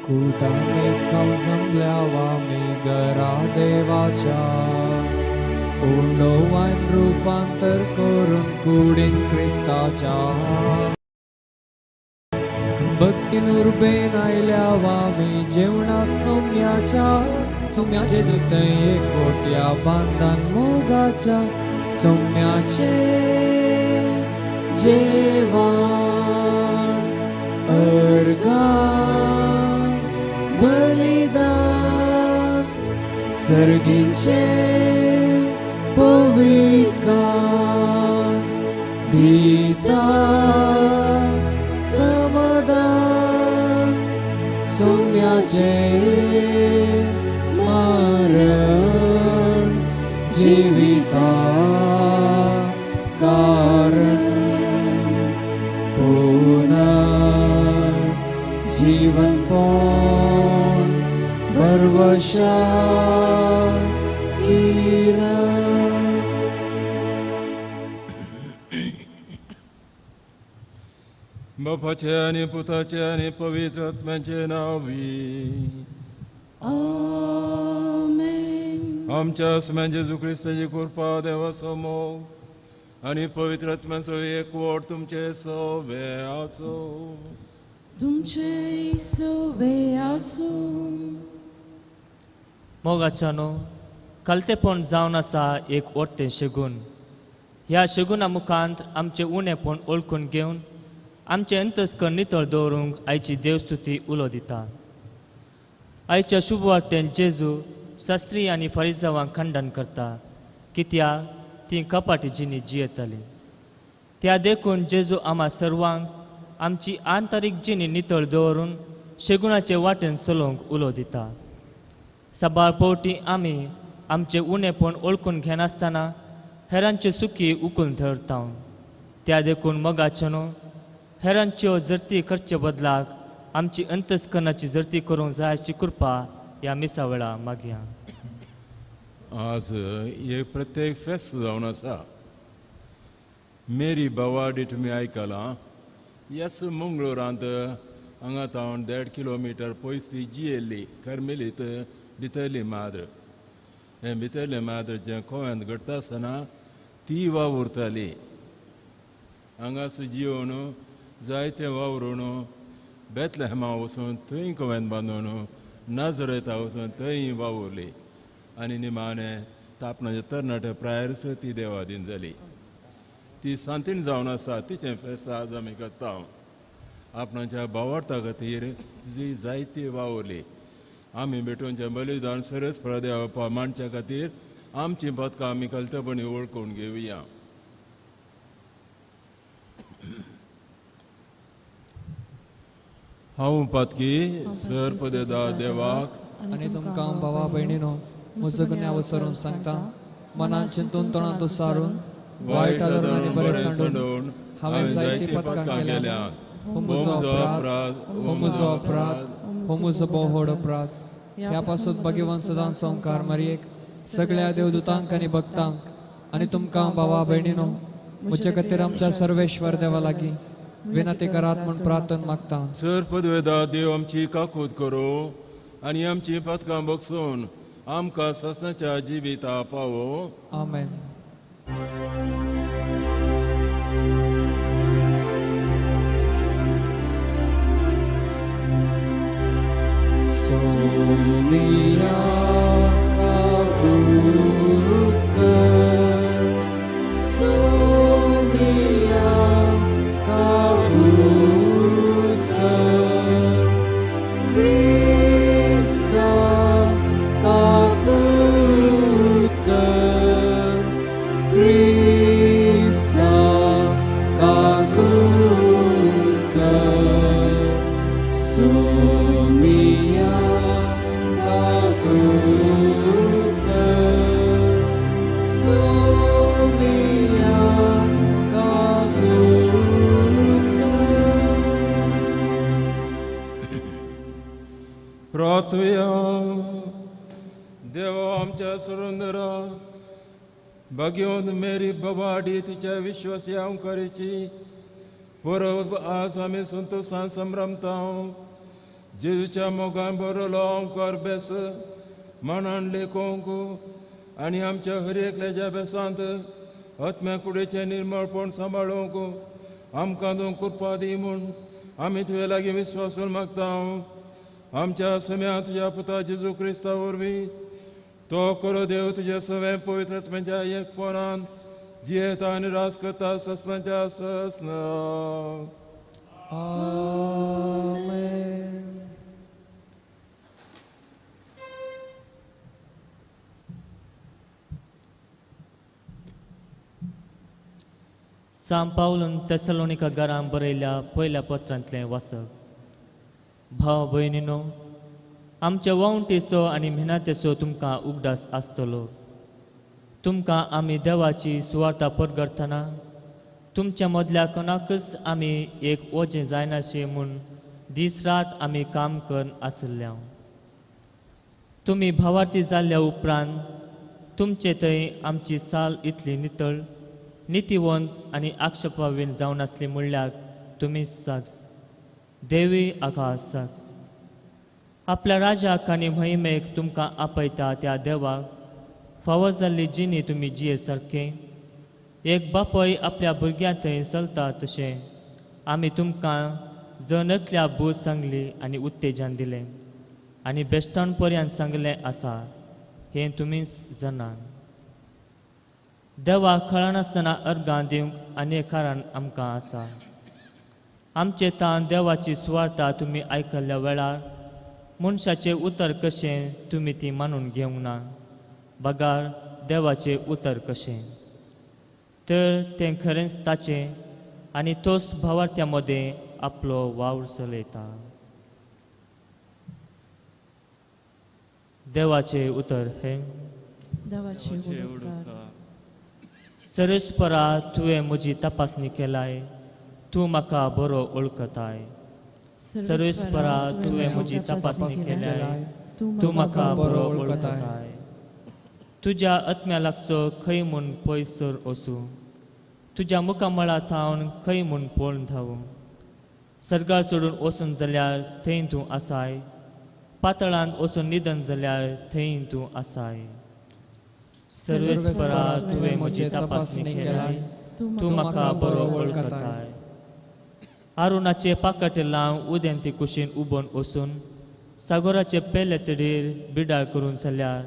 कुटानेक जमल्यावा मी घरा देवाच्या उंडोवान रूपांतर करून कुडीन क्रिस्ताच्या भक्तीन उर्बेन आयल्यावा मी जेवणात सोम्याचे जुते एकवट्या बांधान मोगाच्या सोम्याचे जेवण अर्गा बलिदान सर्गींचे पवित्रकाम दिता समाधान सोम्याचे मरण जीविता कारण पुनः जीवन पौन भरवशा बापाचे आणि पुताचे आणि पवित्र आत्म्याचे नावी आमेन. आमच्या आत्म्याचे जेजू ख्रिस्ताची कृपा देवा समोर आणि पवित्र आत्म्याचो एकवट तुमचे सवे आसो. तुमचे सवे आसो. मोगाच्यानो कलतेपण जावन आसा एक ओडतें शेगून. ह्या शेगुना मुखांत आमचे उणेपण ओळखून घेवन आमचे अंतस्करण नितळ दवरूंक आयची देवस्तुती उलो दिता. आयच्या शुभवार्तेन जेजू शास्त्री आनी फरिसांवांक खंडन करता कित्याक ती कपाटी जिणी जियेताली. त्या देखून जेजू आम्हा सर्वांक आमची आंतरीक जिणी नितळ दवरून शेगुणाचे वाटेन चलोवंक उलो दिता. सबाळ पोवटी आमी आमचे उणेपण ओळखून घेनासतना हेरांच्यो सुखी उखलून धरता. त्या देखून मोगाच्यानो हेरांच्यो जर्ती करचे बदलाक आमची अंतस्करणाची जर्ती करूंक जाय अशी कृपा ह्या मिसा वेळा मागया. आज एक प्रत्येक फेस्त जावन आसा. मेरी बवाडी तुमी आयकलां. ह्याच मंगळुरांत हांगा तावन 1.5 किलोमिटर पयस ती जियेल्ली कर्मेलीत भितरली माद्र. हे भितरले माद्र जे कोव्यांत घडटा आसतना ती वावुरताली. हांगास जिवन जायते वावरून बेतलेहमा वचून थंय कोव्यान बांदून नाजरेता वचून थंय वावुरली आनी निमाणे तापणाच्या तरणाट्या प्रायर्स ती देवादीन जाली. ती सांतीन जावन आसा. तिचें फेस्त आज आमी करता. आपणाच्या भावार्था खातीर तिजी जायती वावुरली. आमी बेटोवच्या बलिदान सरस प्रदेवा मांडच्या खातीर आमची पदकां आमी कलतेपणी ओळखून घेवया. हांव पातकी सरपदेदा देवाक आणि तुमकां भावा भयणीनो म्हजो गुन्यांव विसरून सांगता. मनान चिंतून तोंडांत सारून वायट आदरांनी बरें सांडून हांवें जायती पदकां केल्यात. हो म्हजो अपराध, हो म्हजो बोव्हड अपराध. ह्या पासून भगवान सदां संकार मारयेक सगळ्या देवदूतांक आनी भक्तांक आनी तुमकां भावा भयणीनो म्हजे खातीर आमच्या सर्वेश्वर देवा लागीं विनंती करात म्हूण प्रार्थना मागता. सरपदवेदा देव आमची काकूत करूं आनी आमची पदकां बगसून आमकां ससनाच्या जिविता पावो. आमेन. सोमिया काकूत कर, सोमिया काकूत कर, क्रिस्ता काकूत कर, क्रिस्ता काकूत कर, सोमिया काकूत कर, सोमिया काकूत कर. प्रार्थया. देवा आमच्या सुरुंदरा भगवंत मेरी बवाडी तिच्या विश्वासी अंकारीची परब आज आमी संतोषान संभ्रमता. जेजूच्या मोगान बरोलो ओंकार बेस मनान लेखोंक आनी आमच्या हर एकल्याच्या बेसांत आत्म्या कुडेचें निर्मळपण सांबाळूंक आमकां तूं कृपा दी म्हूण आमी तुजे लागीं विस्वासून मागता. आमच्या सम्या तुज्या पुता जेजू क्रिस्ता वरवीं तो करो देव तुजे सगळें पवित्र आत्म्याच्या एकपणान जियेता आनी रास करता सस्नाच्या सस्न. आमेन. सांत पावलन तेसलोनिका घरांत बरयल्या पयल्या पत्रांतलें वाचप. भाव भयणीनो, आमचे वावणटेचो आनी मेहनतेचो तुमकां उगडास आसतलो. तुमकां आमी देवाची सुवार्ता परगडतना तुमच्या मदल्या कोणाकच आमी एक ओजें जायनाशें म्हूण दीस रात आमी काम करून आसल्या. तुमी भावार्थी जाल्ल्या उपरांत तुमचे थंय आमची साल इतली नितळ नितीवंत आनी आक्षेपावीन जावन आसली म्हणल्यार तुमी साक्ष. देवी आकाश साक्ष. आपल्या राजाक आनी महिमेक तुमकां आपयता त्या देवाक फावो जाल्ली जिणी तुमी जिये सारके एक बापोय आपल्या भुरग्यां थंय चलता तशें आमी तुमकां जनतल्या बूज सांगली आनी उत्तेजन दिलें आनी बेश्टण पर्यंत सांगलें आसा हें तुमीच जाणात. देवाक कळनासतना अर्गां दिवंक आनी कारण आमकां आसा. आमचे तान देवाची सुवार्ता तुमी आयकल्ल्या वेळार मनशाचें उतर कशें तुमी ती मानून घेवंक ना, बगार देवाचें उतर कशें. तर तें खरेंच ताचें आनी तोच भावार्थ्या मदें आपलो वावर चलयता. देवाचें उतर हें. देवाचे उडोवकार. सर्वेस्परा तुवें म्हजी तपासणी केलाय, तूं म्हाका बरो वळखताय. सर्वेस्परा तुवें म्हजी तपासणी केल्याय, तूं म्हाका बरो वळखताय. तुज्या आत्म्या लागचो खंय म्हूण पयसर वचूं, तुज्या मुखामळा थावन खंय म्हूण पळोवन धांवूं. सर्गार सोडून वचून जाल्यार थंय तूं आसाय, पातळांत वचून निधन जाल्यार थंय तूं आसाय. सर्वेस्परा तुवें म्हजी तपासणी केल्याय, तूं म्हाका बरो वळखताय. आरुणाचे पाकट लावन उदेंते कुशीन उबोन वचून सागराचे पेले तडीर बिडाळ करून जाल्यार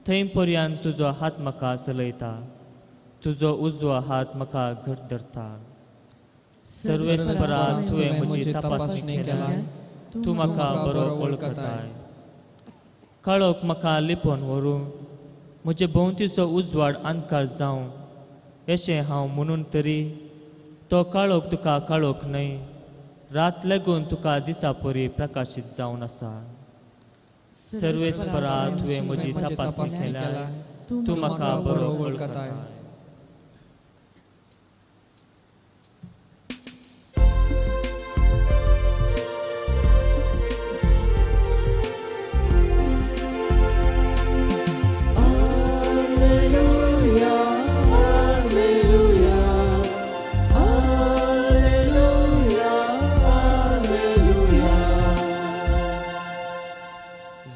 थंय पर्यंत तुजो हात म्हाका चलयता, तुजो उजवो हात म्हाका घट धरता. सर्वेस्परा तुवें म्हजी तपासणी केल्याय, तूं म्हाका बरो वळखताय. काळोख म्हाका लिपोवन व्हरूं, म्हजे भोंवतीचो उजवाड अंधकार जावं अशें हांव म्हणून तरी तो काळोख तुका काळोख न्हय, रात लागून तुका दिसा परी प्रकाशीत जावन आसा. सर्वेस्परा तुवें म्हजी तपासणी केल्याय, तूं म्हाका बरो वळखताय.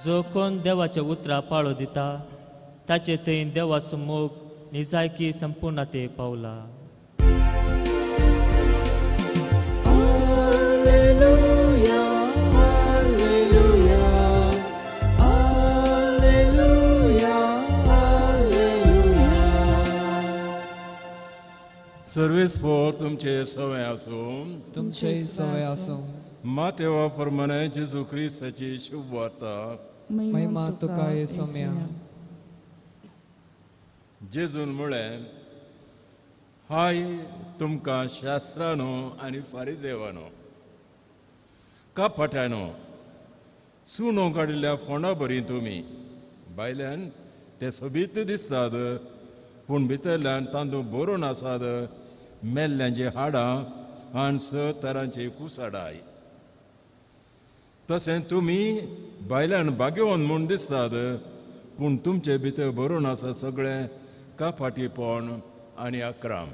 जो कोण देवाच्या उतरां पाळो दिता ताचे थंय देवाचो मोग निजायकी संपूर्णते पावला. सर्वेस्पोर तुमचे सवय आसूं, तुमचे सवय आसूं. मातेवा प्रमाणे जेजू क्रिस्ताची शुभ वार्ता. महिमा तुका येसुम्या. जेजून म्हळें, हाय तुमकां शास्त्रानो आनी फारिजेवानो, कापाट्यानो, सुणो काडिल्ल्या फोंडा बरी तुमी. भायल्यान ते सोबीत दिसतात, पूण भितरल्यान तांदूळ बरोवन आसात, मेल्ल्यांची हाडां आनी 6 तरांची कुसाडाय. तशें तुमी भायल्यान भाग्यवान म्हूण दिसतात, पूण तुमचे भितर बरोवन आसा सगळें कापाटीपण आनी अक्राम.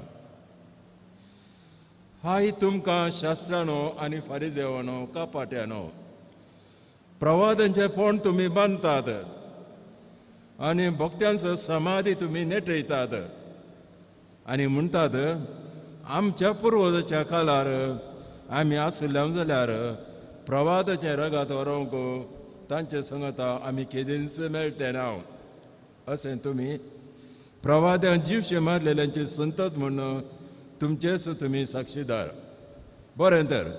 हाय तुमकां शास्त्रानो आनी फारिजेवानो, कापाट्यानो, प्रवादांचे पोंड तुम्ही बांदतात आनी भक्त्यांचो समाधी तुम्ही नेटयतात आनी म्हणटात आमच्या पुर्वजाच्या काळार आमी आसल्या जाल्यार प्रवादाचे रगात व्हरूंक तांचे संगता आमी केदींच मेळटे ना अशें तुमी प्रवाद्यां जीवशे मारलेल्यांची संतत म्हणून तुमचेच तुमी साक्षीदार. बरें तर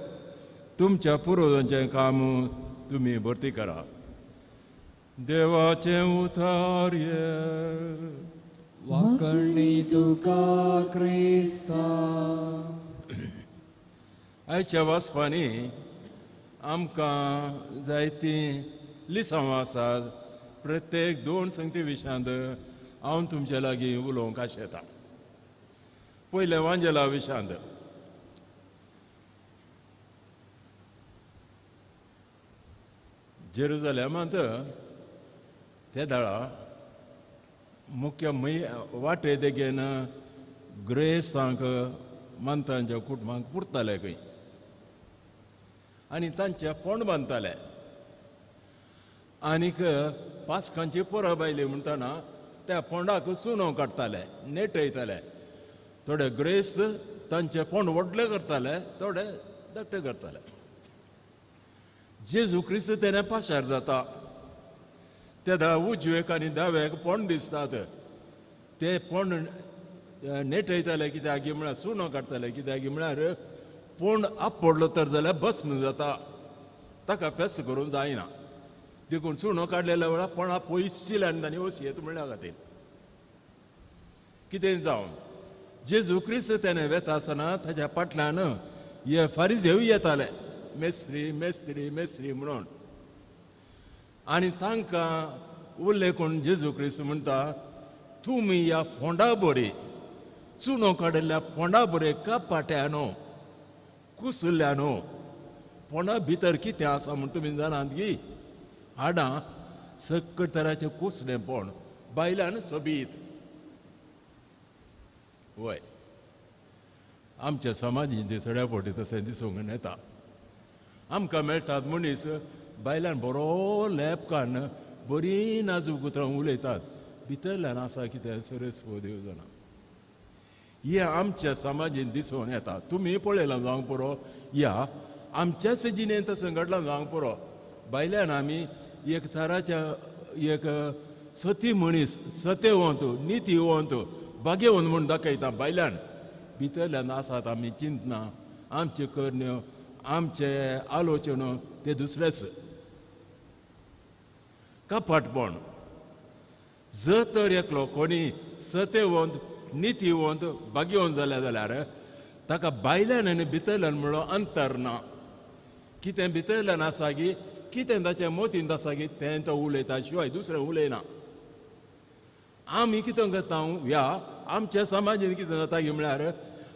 तुमच्या पुर्वजांचें काम तुमी भरती करा. देवाचें उतार्य वाकणी तुका क्रिस्ता. आयच्या वाचपांनी आमकां जायतीं लिसांवां आसात. प्रत्येक 2 संगती विशयांत हांव तुमचे लागीं उलोवंक आशेतां. पयलें वांजेला विशयांत जेरुजलेमांत त्या दाळा मुख्य वाटे देगेन ग्रेसांक मानतांच्या कुटुंबांक पुरताले खंय आनी तांचे पोंड बांदताले. आनीक पास्कांची पोरां बायली म्हणटाना त्या पोंडाक सुनो काडटाले, नेटयताले. थोडे ग्रेस्त तांचे पोंड व्हडले करताले, थोडे धाकटे करताले. जेजू क्रिस्त तेणे पाशार जाता. ते दा उजवेक आनी दावेक पोंड दिसतात. ते पोंड नेटयताले कित्याक म्हळ्यार सुनो काडटाले कित्याक म्हळ्यार पोंड पडलो तर जाल्यार भस्म जाता, ताका फेस्त करूंक जायना. देखून सुनो काडलेल्या वेळार पोंडा पयसशील आनी तांणी वसियत म्हणल्या खातीर कितें जावन जेजू क्रिस्त तेणे वेता आसतना ताच्या फाटल्यान हे फारिजेव येताले मेस्त्री मेस्त्री मेस्त्री म्हणून. आनी तांकां उरले कोण जेजू क्रिस्त म्हणटा तुमी ह्या फोंडा बरी सुनो काडिल्ल्या फोंडा बरे का पाट्यानो कुसल्यानो पोंडा भितर कितें आसा म्हूण तुमी जाणात की हाडां सकट तराचें कुसलें पोंड बायल्यान सोबीत. वय आमच्या समाजीन दिसड्या पोटी तशें दिसूंक येता. आमकां मेळटात मनीस बायल्यान बरो लेपकान बरी नाजूक उतरां उलयतात, भितरल्यान आसा कितें सरस्वो देव जाणा. हे आमच्या समाजीन दिसून येता. तुमी पळयलां जावंक पुरो या आमच्याच जिणेंत तशें घडलां जावंक पुरो. बायल्यान आमी एक तराच्या एक सती मनीस सत्यवंत नितीवंत भाग्यवंत म्हूण दाखयता. बायल्यान भितरल्यान आसात आमी चिंतना, आमच्यो करण्यो, आमचे आलोचनो ते दुसरेच कपटपण. जर तर एकलो कोणी सत्यवंत नितीवंत भाग्यवंत जाल्यार ताका भायल्यान आनी भितरल्यान म्हणलो अंतर ना. कितें भितरल्यान आसा की कितें ताचे मोतींत आसा की तें तो उलयता शिवाय दुसरें उलयना. आमी कितें करता ह्या आमच्या समाजीन कितें जाता की म्हळ्यार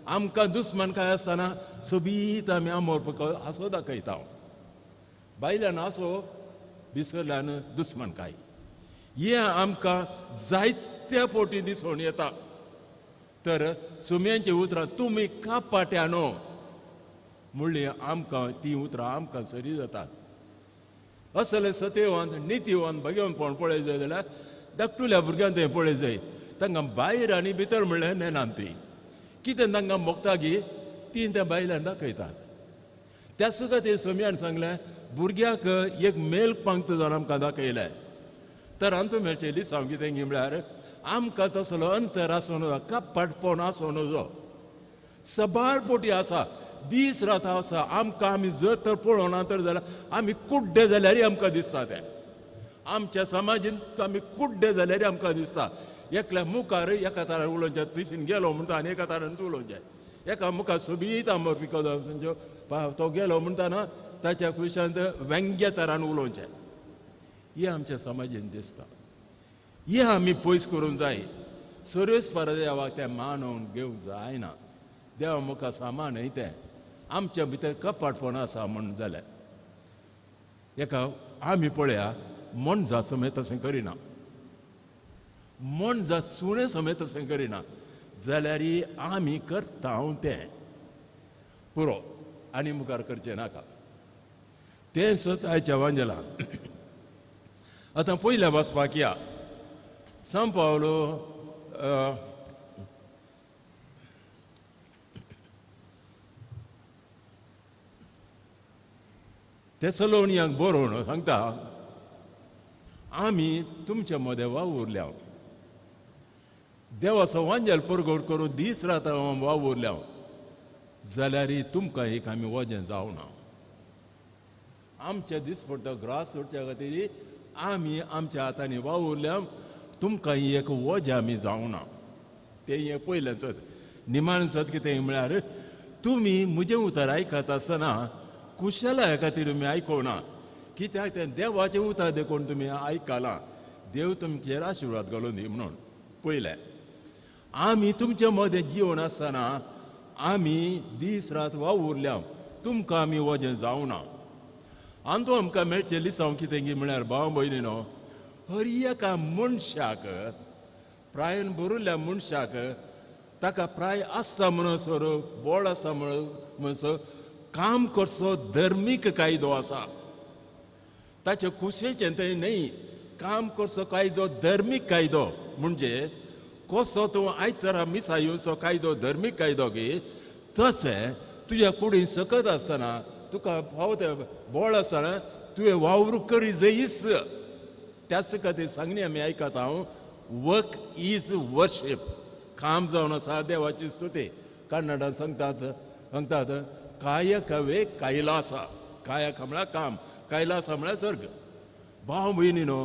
आमकां दुस्मान काय आसतना सोबीत आमी आमोरपक आसो दाखयता. बायल्यान आसो भितरल्यान दुस्मान काय. हें आमकां जायत्या पोटी दिसून येता. तर सुमयांची उतरां तुमी का पाट्यानो म्हणली आमकां ती उतरां आमकां सरी जातात. असले सत्यवंत नितीवंत भाग्यवंतपण पळय जाय जाल्यार धाकटुल्या भुरग्यांक तें पळय जाय. तांकां भायर आनी भितर म्हणलें नेनात ती. कितें तांकां मोगता की ती त्या बायल्यान दाखयतात. त्याच खातीर सोमयान सांगलें भुरग्याक एक मेल पंक्त जावन आमकां दाखयलें. तर अंतमेळचे लिसांव कितें गी म्हळ्यार आमकां तसलो अंतर आसूं नजो, कपटपण आसूं नजो, सबार पोटी आसा, दीस रात आसा. आमकां आमी जर तर पळोवना तर जाल्यार आमी कुड्डे जाल्यारय आमकां दिसता. तें आमच्या समाजीन आमी कुड्डे जाल्यारय आमकां दिसता. एकल्या मुखार एका तरान उलोवचें, दिसून गेलो म्हणटा आनी एका तरानच उलोवचें. एका मुखार सोबीत आंबो पिको तो गेलो म्हणटाना ताच्या कुशांत व्यंग्य तरान उलोवचें. हें आमच्या समाजीन दिसता. हें आमी पयस करूंक जाय. सर्वेस्पर देवाक तें मानून घेवंक जायना. देवा मुखार सामान तें आमच्या भितर कपटपण आसा म्हण जाल्यार एका आमी पळया मन जात समेत तशें करिना. मन जात सुणें समेत तशें करिना जाल्यार आमी करता तें पुरो आनी मुखार करचें नाका. तें सत आयच्या वांजेलां आतां पयल्या वचपाक या सान पावलो थेसलोनियांक बरोवन सांगता आमी तुमच्या मदें वावुरल्या देवाचो वांजेल परगट करून दीस रात वावुरल्या जाल्यार तुमकां एक आमी वजें जावना आमचे दिसपडटो ग्रास सोडच्या खातीर आमी आमच्या हातांनी वावुरल्या तुमकां एक वजें आमी जावना तें हें पयलें सत निमाण सत कितें म्हळ्यार तुमी म्हजें उतर आयकत आसतना कुशला खातीर तुमी आयकोना कित्याक तें देवाचें उतर देखून तुमी आयकलां देव तुमचेर आशिर्वाद घालून दी म्हणून पयलें आमी तुमचे मदें जिवन आसतना आमी दीस रात वावुरल्या तुमकां आमी वजें जावना आनी तूं आमकां मेळचें लिसांव कितें गी म्हळ्यार भाव भयणीनो हर एका मनशाक प्रायेन बरोवल्या मनशाक ताका प्राय आसता म्हणसर बोड आसता म्हणसर काम करचो धर्मीक कायदो आसा ताचे खुशेचें तें न्ही काम करचो कायदो धर्मीक कायदो म्हणजे कसो तूं आयतारा मिसा येवचो कायदो धर्मीक कायदो गे तशें तुज्या कुडीन सकत आसतना तुका फावो तें बोड आसतना तुवें वावर करी जईस त्याच खातीर सांगणी आमी आयकता हांव वर्क इज वर्शीप काम जावन आसा देवाची स्तुती कन्नडांत सांगतात कायकवे कैलासा कायक म्हळ्यार काम कैलासा म्हळ्यार सर्ग भाव भयणीनो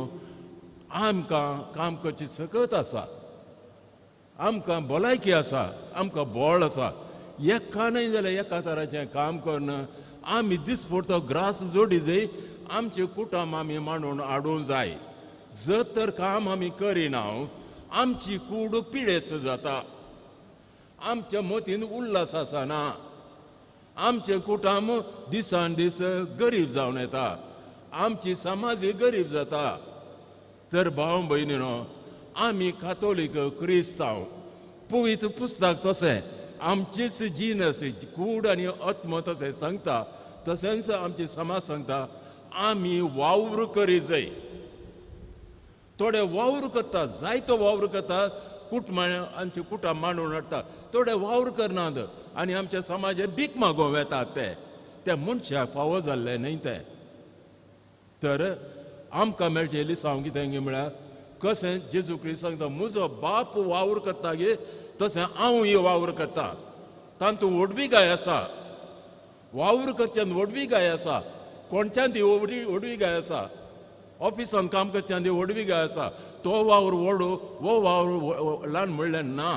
आमकां काम करची सकत आसा आमकां भलायकी आसा आमकां बोड आसा एका न्हय जाल्यार एका तराचें काम करना आमी दिसपडटो ग्रास जोडी जंय आमचें कुटुंब आमी मांडून हाडूंक जाय जर तर काम आमी करिना आमची कूड पिडेस्त जाता आमच्या मतीन उल्हास आसना आमचें कुटुंब दिसान दीस गरीब जावन येता आमची समाज गरीब जाता तर भाव भयणीनो आमी कातोलीक क्रिस्तांव पवित्र पुस्तक तशें आमचीच जिनस कूड आनी आत्म तशें सांगता तशेंच आमची समाज सांगता आमी वावर करी जाय थोडे वावर करता जायतो वावर करता आमचे कुटुंब मांडून हाडटा थोडे वावर करनात आनी आमच्या समाजान भीक मागोवं येतात ते मनशाक फावो जाल्ले न्हय तें तर आमकां मेळचें लिसांव कितें गे म्हळ्यार कशें जेजू क्रिस्त सांगता म्हजो बाप वावर करता गे तशें हांवूय वावर करता तातूंत व्हडवीकाय आसा वावर करच्यान व्हडवीकाय आसा कोणच्यान ती व्हडवीकाय आसा ऑफिसान काम करच्यान ती व्हडवीकाय आसा तो वावर व्हड वो वावर ल्हान म्हणलें ना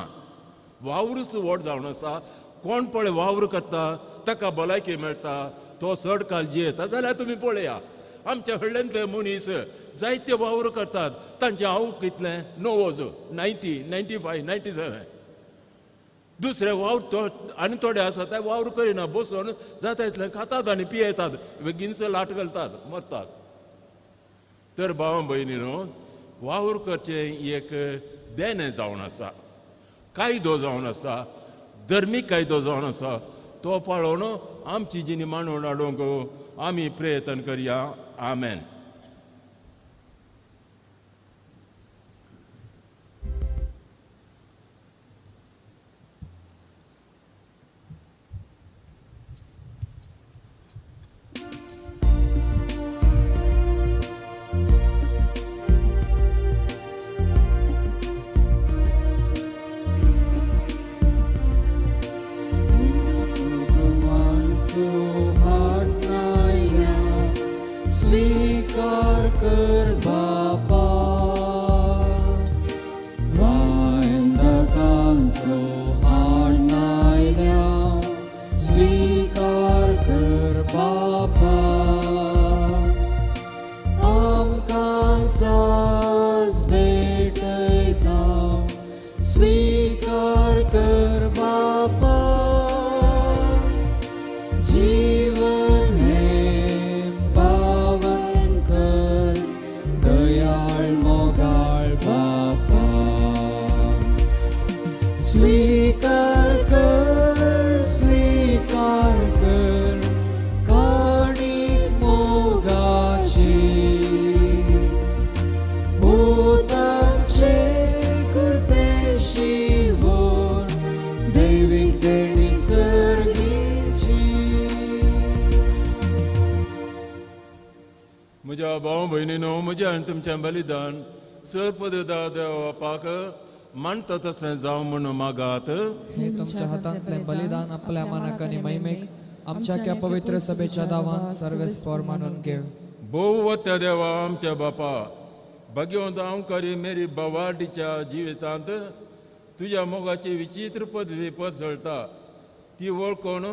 वावरूच व्हड जावन आसा कोण पळय वावर करता ताका भलायकी मेळटा तो चड काल जियेता जाल्यार तुमी पळया आमच्या हडल्यांतले मनीस जायते वावर करतात तांचें हांव कितलें णव्वद 90, 95, 97 दुसरे वावर आनी थोडे आसा ते वावर करिना बसून जाता इतलें खातात आनी पियेतात बेगीनच लाट घालतात मरतात तर भाव भयणीनो वावर करचें एक देणें जावन आसा कायदो जावन आसा धर्मीक कायदो जावन आसा तो पाळोवन आमची जिणी मांडून हाडूंक आमी प्रयत्न करया आमेन स्वीकार कर बापा वायंदकांचो हाडनायल्या स्वीकार कर बापा आमकां साज भेटयता स्वीकार कर बापा जीवन म्हज्या भाव भयणीनो, म्हजें आनी तुमचें बलिदान सर्पदा देवापाक मानता तसलें जावं म्हूण मागात. हे तुमच्या हातांतलें बलिदान आपल्या मानाक आनी महिमेक आमच्या त्या पवित्र सभेच्या दावान सर्वेस्पर मानून घेव. भोव वत्या देवा आमच्या बापा, भाग्यवंत हांव करी मेरी बावाडीच्या जिवितांत तुज्या मोगाची विचित्र पदवी पसळटा. ती वळखून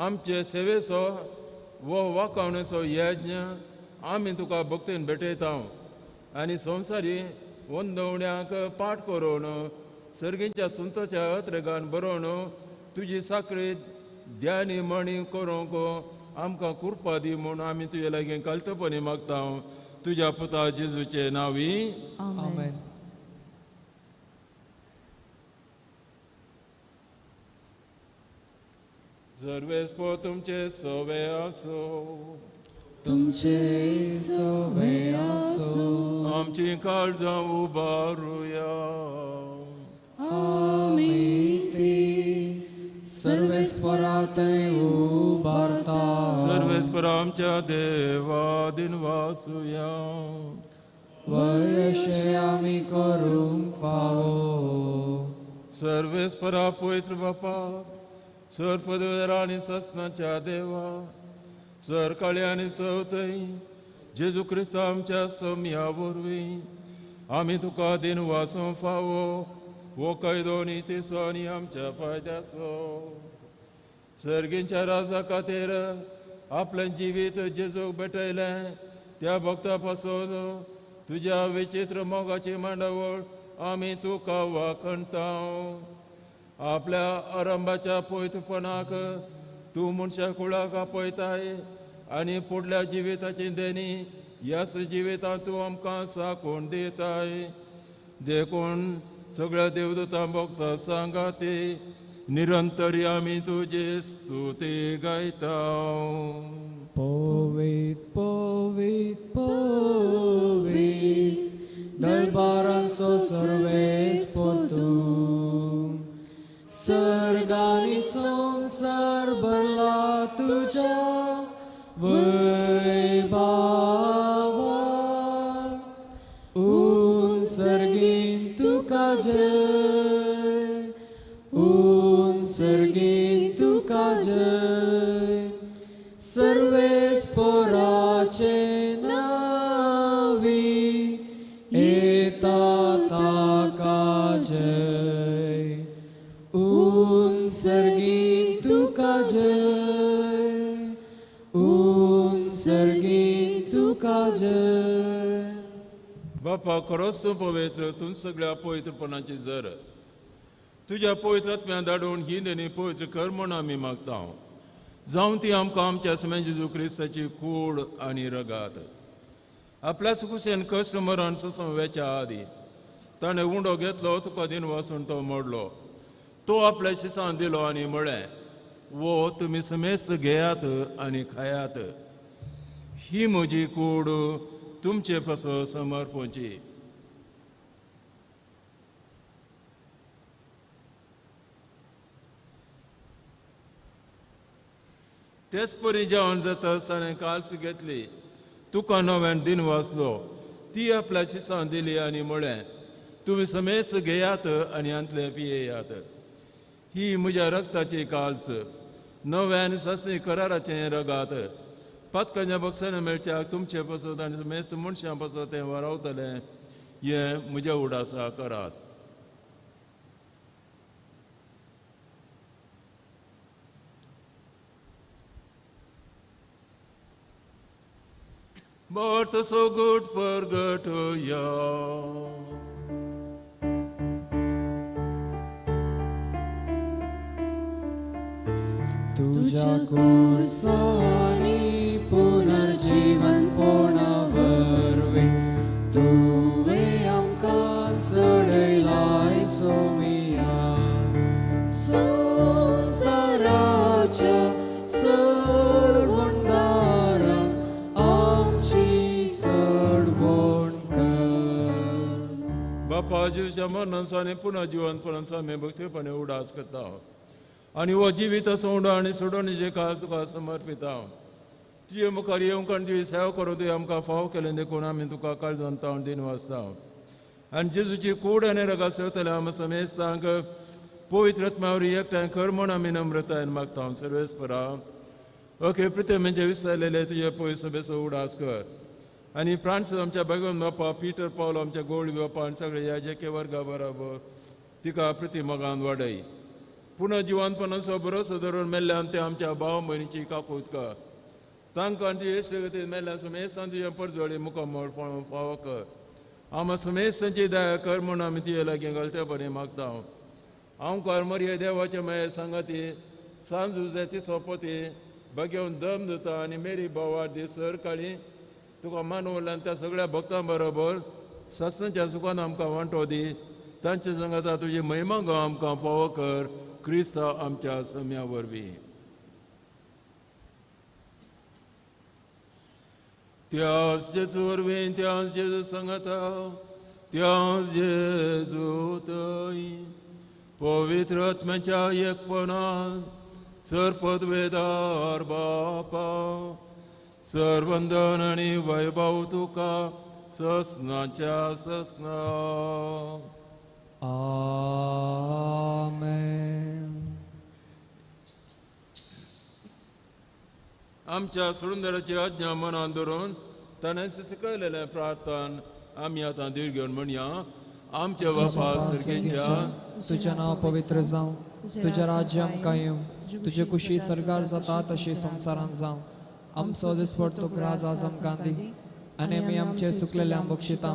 आमचे सेवेचो वो वाकावणेचो यज्ञ आमी तुका भक्तीन भेटयता आनी संवसारी वंदवण्यांक पाठ करून सर्गींच्या सुंताच्या अत्रेगान बरोवन तुजी साखळी ध्यानी मणी करूंक आमकां कृपा दी म्हूण आमी तुजे लागीं कल्तपणी मागता तुज्या पुता जेजूचे नांवी. आमेन. सर्वेस्पर तुमचे सवे आसो. तुमचे सवे आसो. आमची काळजां उबारुया. आमी ती सर्वेस्परांतय उबारता. सर्वेस्पर आमच्या देवा दिन वासुया. वयशे आमी करूंक फावो. सर्वेस्परा पवित्र बापा, सर्पदेवर आनी ससनाच्या देवा, सरकाळी आनी सवतय जेजू क्रिस्त आमच्या सोम्या वरवीं आमी तुका दिन वासूं फावो. वो कायदो नितीचो आनी आमच्या फायद्याचो. सर्गींच्या राजा खातीर आपलें जिवीत जेजूक भेटयलें त्या भक्ता पासून तुज्या विचित्र मोगाची मांडावळ आमी तुका वाखणटा. आपल्या आरंभाच्या पवित्रपणाक तूं मनशा कुळाक आपयताय आनी फुडल्या जिविताची देणी ह्याच जिवितांत तूं आमकां साकून दिताय. देखून सगळ्या देवदूतां भक्तां सांगाती निरंतरी आमी तुजी स्तुती गायता. पोवीत पोवीत पोवीत दरबारांचो सर्वेस्पर तूं. सर्गानी संसार भरला तुज्या वैभवान. सर्गीन तुका जय. सर्गीन तुका जय. सर्वेस्पराचे नावी येता ताका जय. सर्गीन तुका जय. सर्गीन तुका जय. बापा खरोच तूं पवित्र, तूं सगळ्या पवित्रपणाची जर तुज्या पवित्रात्म्यान धाडून ही देणी पवित्र कर म्हूण आमी मागता. जावं ती आमकां आमच्या समे जेजू क्रिस्ताची कूड आनी रगात. आपल्या कुशेन कश्ट मरण सोंसूं वेच्या आदी ताणें उंडो घेतलो, तुका दिन वचून तो मोडलो. तो आपल्या शिसान दिलो आनी म्हळें, वो तुमी समेस्त घेयात आनी खायात. ही म्हजी कूड तुमचे पासो समर्पोवची. तेच परी जेवण जाता ताणें काल्स घेतली, तुका नव्यान दिन वाचलो. ती आपल्या शिसान दिली आनी म्हळें, तुमी समेस्त घेयात आनी अंतले पियेयात. ही म्हज्या रक्ताची काल्स, नव्यान सस्नी कराराचें रगात. पातकांच्या बक्षान मेळच्याक तुमचे पासत आनी समेस्त मनशां पासत तें वारावतलें. हें म्हज्या उडासा करात. But so good purgatoria. तुझ्या कोसानी पुनर्जीवन पोणावरवे तुवे आमकां चडयलाय सोमिया. संसाराच्या सरवंडारा आमची चडवण कर. बापा जीवच्या मरणांसानी पुन्हा जिवंतपणांसा आमी भक्तीपणे उडास करता आनी हो जिवीत सोडून आनी सोडून जे काळ तुका समर्पिता. तुजे मुखार येवंक आनी तुजी सेवा करूं तुवें आमकां फाव केलें देखून आमी तुका काळजांत तावन दिन वाचता आनी जेजूची कूड आनी रगा सेवतले आमी समेस्तांक पवित्र आत्म्यावर एकठांय कर म्हूण आमी नम्रतायेन मागता सर्वेस्परा ओके प्रिते म्हणजे विस्तारलेले तुजे पळय सभेचो उडास कर आनी फ्रांस आमच्या भगवान बापा पिटर पावलो आमच्या गोड बापा आनी सगळे ह्या जे के वर्गा बरोबर तिका प्रति मोगान वाडय पुनः जिवंतपणाचो भरोसो धरून मेल्ल्यान ते आमच्या भाव भयणीची काकूत कर तांकां तुजे इश्ट गतीन मेल्ल्या समेस्तान तुजे परजोडी मुखामोळ फावो कर आमी समेस्तांची दया कर म्हूण आमी तुजे लागीं घालते बरें मागता हांव कर्मर्य देवाचे माये सांगाती सांजू जाती सोपोती भगेवन दम दिता आनी मेरी बोवाड दी सर काळी तुका मान उरल्यान त्या सगळ्या भक्तां बरोबर सत्संच्या सुखान आमकां वांटो दी तांचे सांगाता तुजी महिमा गो आमकां फावो कर क्रिस्ता आमच्या सम्या वरवीं त्याच जेजू वरवीं त्याच जेजू सांगाता त्याच जेजू थंय पवित्र आत्म्याच्या एकपणान सरपदवेदार बापा सर्वंदन आनी वैभव तुका ससनाच्या ससना आमेन. आमच्या सुंदराची आज्ञा मनान धरून ताणें शिकयलेलें प्रार्थन आमी आतां दीर घेवन म्हणया आमचे बापा सर्गेच्या तुझें नांव पवित्र जावं तुजें राज्य आमकां येवं तुजे कुशी सरगार जाता तशी संवसारांत जावं आमचो दिसपट तुका राज आज आमकां दी आनी आमी आमचे सुकलेल्यांक बक्षिता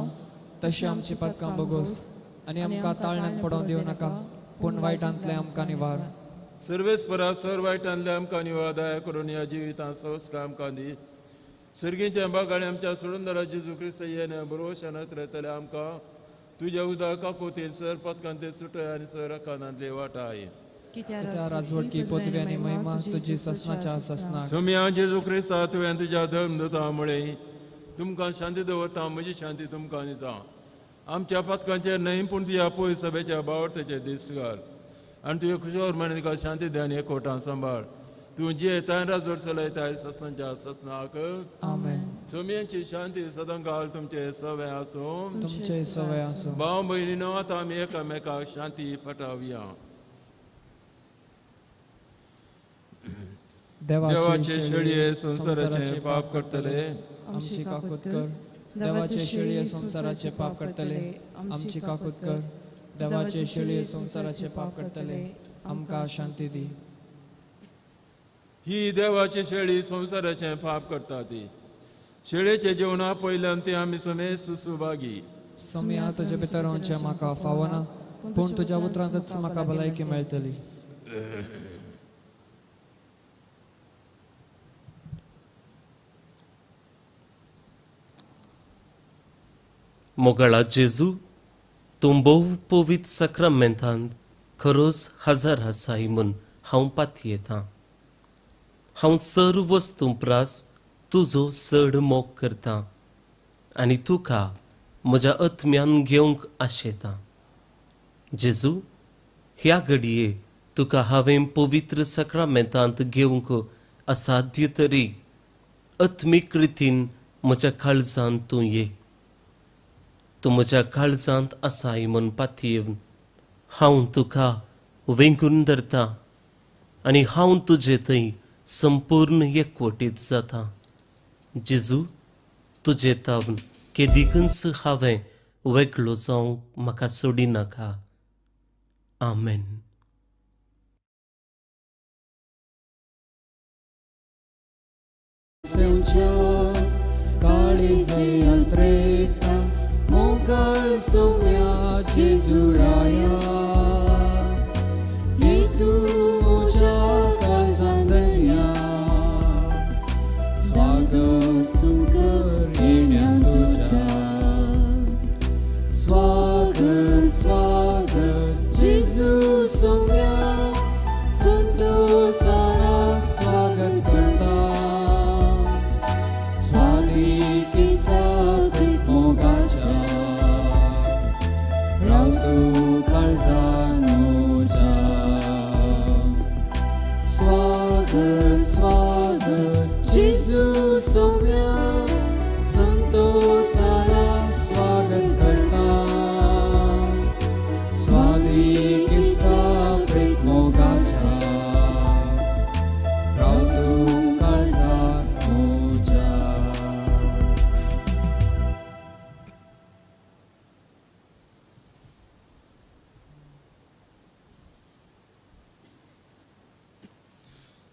तशी आमची पदकां बगोस आनी आमकां ताळण्यांत पडोवं दिवं नाका पूण वायटांतले आमकां निवार सर्वेस्परा सर वायटांतले आमकां निवार दया करून ह्या जिवितांत संस्कार आमकां दी सर्गीच्या बागाळी आमच्या सुंदरा जेजू क्रिस्त येणे बरोवशानत रावतले आमकां तुज्या उदक काकुतील सर पदकांतले सुटय आनी सर अकानांतले वाटाय त्या राजवटकी पदवी आनी महिमा तुजी ससनाच्या ससना सोम्या जेजू क्रिस्ता तुवें तुज्या धर्मदता मुळे तुमकां शांती दवरता म्हजी शांती तुमकां दिता आमच्या पदकांचेर न्हय पूण तुज्या पळय सभेच्या बावडतेचेर दिश्ट घाल आनी तुवें खुशाल म्हण तुका शांती दी आनी एकवटान सांबाळ तूं जे तान राजवट चलयताय ससनाच्या ससनाक आमेन. सोम्यांची शांती सदां घाल तुमचे सवय आसूं तुमचे सवय आसूं भाव भयणीनो आतां आमी एकामेकाक शांती फटावया देवाचे शेळये संसाराचे पाप करतले आमची काकूत कर देवाचे शेळये संसाराचे पाप करतले आमची काकूत कर देवाचे शेळये संसाराचे पाप करतले आमकां शांती दी ही देवाची शेळी संसाराचे पाप करता ती शेळयेचे जेवणा पयल्यान ती आमी समेस्त सुभागी सम्या तुजे भितर रावचें म्हाका फावना पूण तुज्या उतरांतच म्हाका भलायकी मेळटली मोगाळा जेजू तूं भोव पवित्र सक्रामेंतांत खरोच हजर आसाय म्हूण हांव पातयेतां हांव सर्व वस्तू प्रास तुजो चड मोग करतां आनी तुका म्हज्या आत्म्यान घेवंक आशेतां जेजू ह्या घडये तुका हांवें पवित्र सक्रामेंतांत घेवंक असाध्य तरी आत्मीक रितीन म्हज्या काळजांत तूं ये तूं म्हज्या काळजांत आसाय म्हूण पातयेवन हांव तुका वेंगून धरतां आनी हांव तुजे थंय संपूर्ण एकवटीत जाता जेजू तुजे तावन केदिकच हांवें वेगळो जावंक म्हाका सोडी नाका आमेन. काळीजय यात्रेता मोगाळ सोम्या जेजुराया ये तूं म्हज्या काळजांत धरया स्वागत सुकर येण्यान तुज्या स्वागत स्वागत जेजू सोम्या संतोसारा स्वागत करता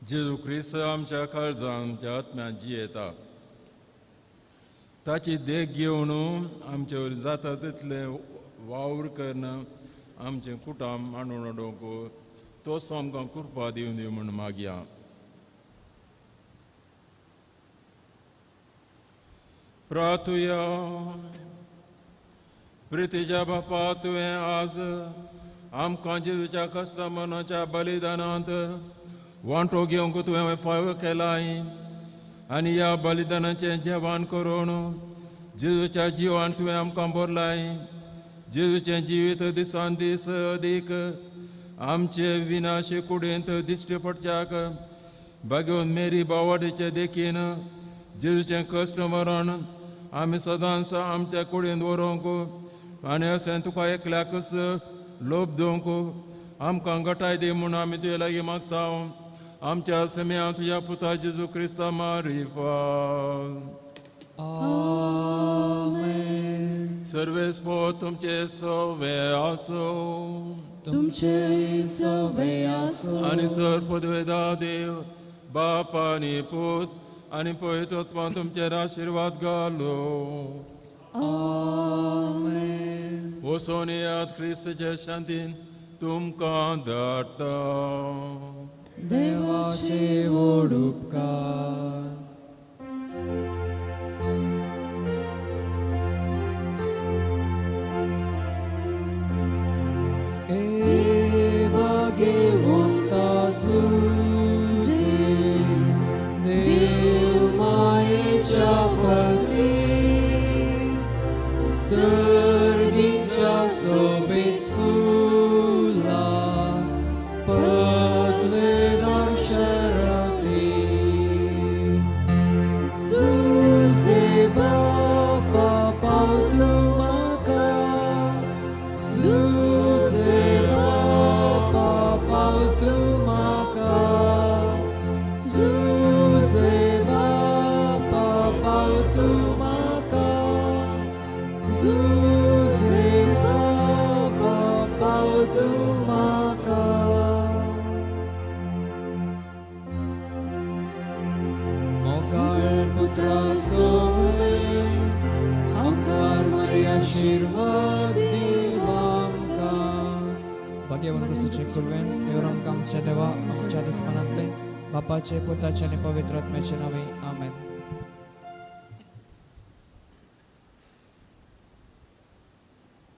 जेजू ख्रिस्त आमच्या काळजांत आमच्या आत्म्यांत जियेता. ताची देख घेवन आमचे जाता तितले वावर करन आमचे कुटुंब मांडून उडोवंक तोच आमकां कृपा दिवन दी म्हूण मागया. प्रार्थुया. प्रितीच्या बापा, तुवें आज आमकां जेजूच्या कश्टा मरणाच्या बलिदानांत वांटो घेवंक तुवें फावो केलाय आनी ह्या बलिदानाचें जेवण करून जेजूच्या जिवान तुवें आमकां भरलाय. जेजूचें जिवीत दिसान दीस अदीक आमचे विनाशी कुडींत दिश्टी पडच्याक भाग्यवन मेरी बावाडीचे देखीन जेजूचें कश्ट मरण आमी सदांच आमच्या कुडींत व्हरूंक आनी अशें तुका एकल्याकच लोभ दिवंक आमकां घटाय दी म्हूण आमी तुजे लागीं मागता. आमच्या समेया तुज्या पुता जेजू क्रिस्ता मारिफात. आमेन. सर्वेस्पो तुमचे सवे आसो तुमचे सवे आसो आनी सर्पद्वेदा देव बाप आनी पूत आनी पवित्र आत्मा तुमचेर आशिर्वाद घालो. आमेन. वचून येयात क्रिस्ताचे शांतीन तुमकां धाडटा. देवाचे व्हड उपकार. Evage wonta Suze, Dev Mayecha Pati, Servicia sobit fula, Padvedar sharati. Suze Bapa pautumaka, Suze Bapa pautumaka, Suze Bapa pautumaka, Suze Bapa pautumaka. Mokar putra soe, Amkar Maria आशीर्वाद दिवांका. भाग्यवान कसोचे कुरवेन देवर आमकां आमच्या देवा आमच्या दिसपणांतले बापाचे पुताचे आनी पवित्र आत्म्याचे नावे आमेन.